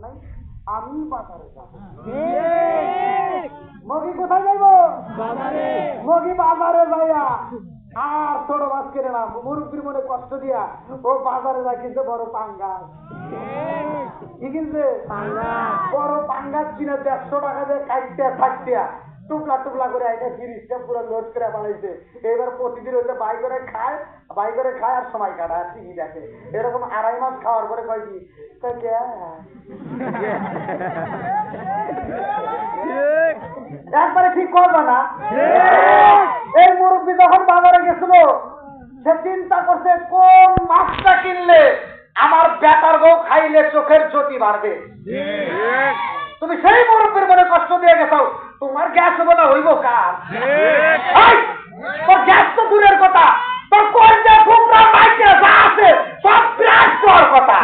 নাই, আমি বাজারে যাব। মগি কোথায় যাইব? মগি বাজারে যাইয়া আর ছোট মাছ কেনে না, মুরব্বীর মনে কষ্ট দিয়া ও বাজারে যা কিনছে বড় পাঙ্গাস। কি কিনছে? বড় পাঙ্গাস কিনে 150 টাকা দিয়ে কাটতে থাকতিয়া টুকলা টুকলা করে আইনে ফিরিসটা পুরো লোড করে বানাইছে। এবার প্রতিদিন হচ্ছে বাই করে খায় আর সময় কাটায় আর টিভি দেখে। এরকম 2.5 মাস খাওয়ার পরে কয় কি একবারে ঠিক করবে না। এই মুরব্বী যখন বাজারে গেছিল সে চিন্তা করছে কোন মাছটা কিনলে আমার বেটার বউ খাইলে চোখের জ্যোতি বাড়বে। তুমি সেই মুরব্বীর মনে কষ্ট দিয়ে গেছো, তোমার গ্যাস হবে না হইব কার? তোর গ্যাস তো দূরের কথা, তোর কোন যে ফুকরা মাইকে যা আছে সব ব্রাশ করার কথা।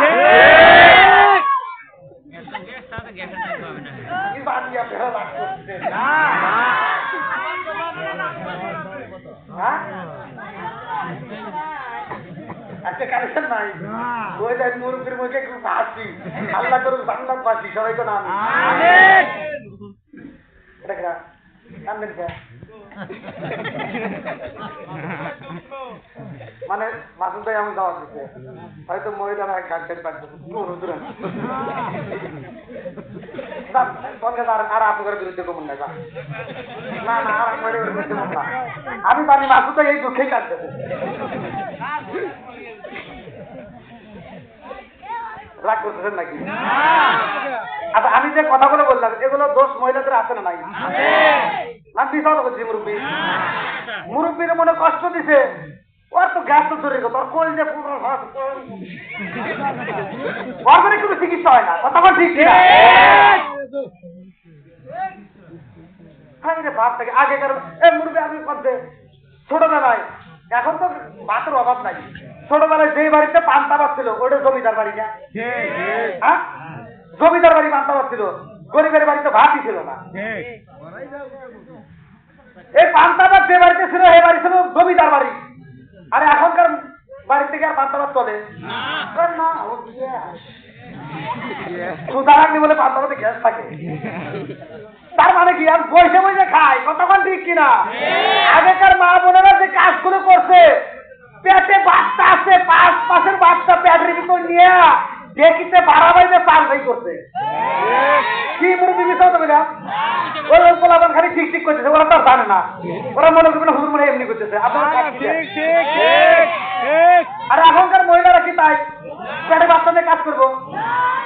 আচ্ছা কানেকশন নাই ওই দেখ মুরব্বীর মুখে একটু হাসি, আল্লাহ করুক বাংলা বাসি সবাই তো নাম মানে মাসুদ ভাই এমন দাওয়াত দিচ্ছে হয়তো মহিলারা গার্জেন আর আপনার বিরুদ্ধে কমন না না না আর বিরুদ্ধে কম না। আমি জানি মাসুদ ভাই এই দুঃখেই কাটতেছে। রাগ করতেছেন নাকি? আচ্ছা আমি যে কথাগুলো বললাম এগুলো দোষ মহিলাদের আছে না নাই? আমি বিশাল করছি মুরব্বীর মনে কষ্ট দিছে, ওর তো গ্যাস তো ধরে গেল, তোর কোল যে ওর কোনো চিকিৎসা হয় না, কথা বল ঠিক কিনা? ভাব থাকে আগেকার মুরব্বী আপনি করছে ছোটবেলায়, এখন তো ভাতের অভাব নাই। ছোটবেলায় যেই বাড়িতে পান্তা ছিল ওটা জমিদার বাড়ি না? হ্যাঁ, জমিদার বাড়ি পান্তা ছিল, গরিবের বাড়িতে ভাতই ছিল না। এই পান্তা যে বাড়িতে ছিল এই বাড়ি ছিল জমিদার বাড়ি। আর এখনকার বাড়ি থেকে আর পান্তা চলে না, সুদা রাখনি বলে পান্তা গ্যাস থাকে। তার মানে কি আর বসে বসে খায়, কতক্ষণ ঠিক কিনা? আগেকার মা বোনেরা যে কাজগুলো করছে, পেটে বাচ্চা আছে 5 মাসের বাচ্চা পেটের ভিতর নিয়ে দেখিতে বাড়াবাইতে পারবাই করছে। কি মুরব্বী বিষয় তুমি না ওই পোলাপান খালি ঠিক ঠিক করতেছে, ওরা তো জানে না, ওরা মনে করবে না হুজুর মনে এমনি করতেছে। আর এখনকার মহিলারা কি তাই পেটে বাচ্চা দিয়ে কাজ করবো?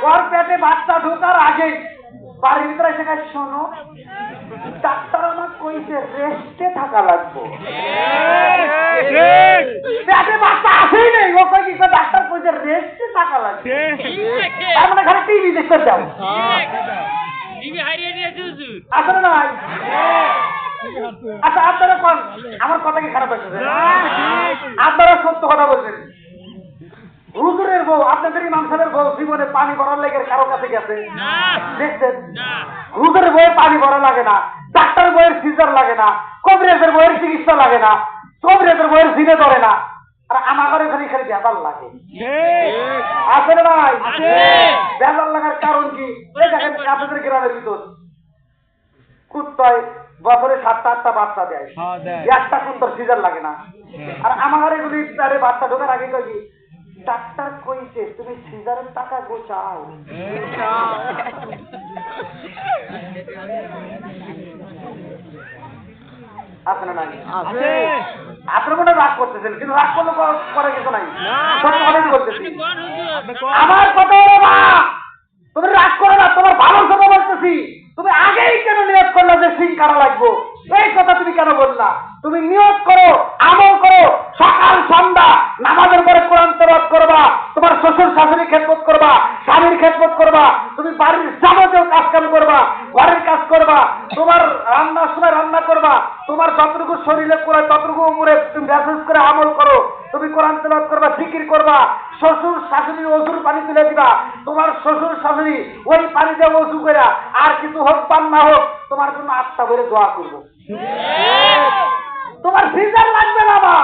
ওর পেটে বাচ্চা ঢোকার আগেই বাড়ির ভিতরে এসে কাজ, শোনো ডাক্তার আমার কইছে রেস্টে থাকা লাগবো। পেটে বাচ্চা আসেই নেই, ও কই কি ডাক্তার কইছে রেস্টে থাকা লাগবে। তার মানে খালি টিভি দেখতে যাও, আসলে না। আচ্ছা আপনারা কোন আমার কথা কি খারাপ হচ্ছে? আপনারা সত্য কথা বলছেন। হুজুরের বউ, আপনাদের ইমাম সাহেবের বউ জীবনে পানি ভরার লেগে কারো কাছে গেছে দেখছেন? হুজুরের বউয়ের পানি ভরা লাগে না, ডাক্তার বউয়ের সিজার লাগে না, কবিরাজের বউয়ের চিকিৎসা লাগে না, কবিরাজের বউয়ের জিনে ধরে না। আর আমার ঘরে খালি খালি বেজাল লাগে, আসলে নাই? বেজাল লাগার কারণ কি? এই দেখেন আপনাদের গ্রামের ভিতর কুত্তায় বছরে 7-8টা বাচ্চা দেয়, একটা কুত্তার সিজার লাগে না। আর আমার ঘরে এগুলি বাচ্চা ঢোকার আগে কই কি ডাক্তার কইছে তুমি সিজারের টাকা গোছাও। আপনার নাই? আপনার মনে রাগ করতেছেন, কিন্তু রাগ করলে করে কিছু নাই, বলতেছি। আমার কথা হলো মা, তুমি রাগ করো না, তোমার ভালো কথা বলতেছি। তুমি আগেই কেন নিয়োগ করলে যে সিং কারা লাগবো? এই কথা তুমি কেন বললা? তুমি নিয়োগ করো, আমল করো, সকাল সন্ধ্যা নামাজের পরে কোরআন তেলাওয়াত করবা, তোমার শ্বশুর শাশুড়ি খেদমত করবা, স্বামীর খেদমত করবা, তুমি বাড়ির যাবতীয় কাজ কাম করবা, ঘরের কাজ করবা, তোমার রান্নার সময় রান্না করবা, তোমার যতটুকু শরীরে করে ততটুকু উপরে তুমি মেসেজ করে আমল করো, তুমি কোরআন তেলাওয়াত করবা, জিকির করবা, শ্বশুর শাশুড়ি ওযুর পানি তুলে দিবা, তোমার শ্বশুর শাশুড়ি ওই পানিতে ওযু করে আর কিছু হোক পান না হোক তোমার জন্য আত্মা ভরে দোয়া করবো। তোমার সিজার লাগবে না মা।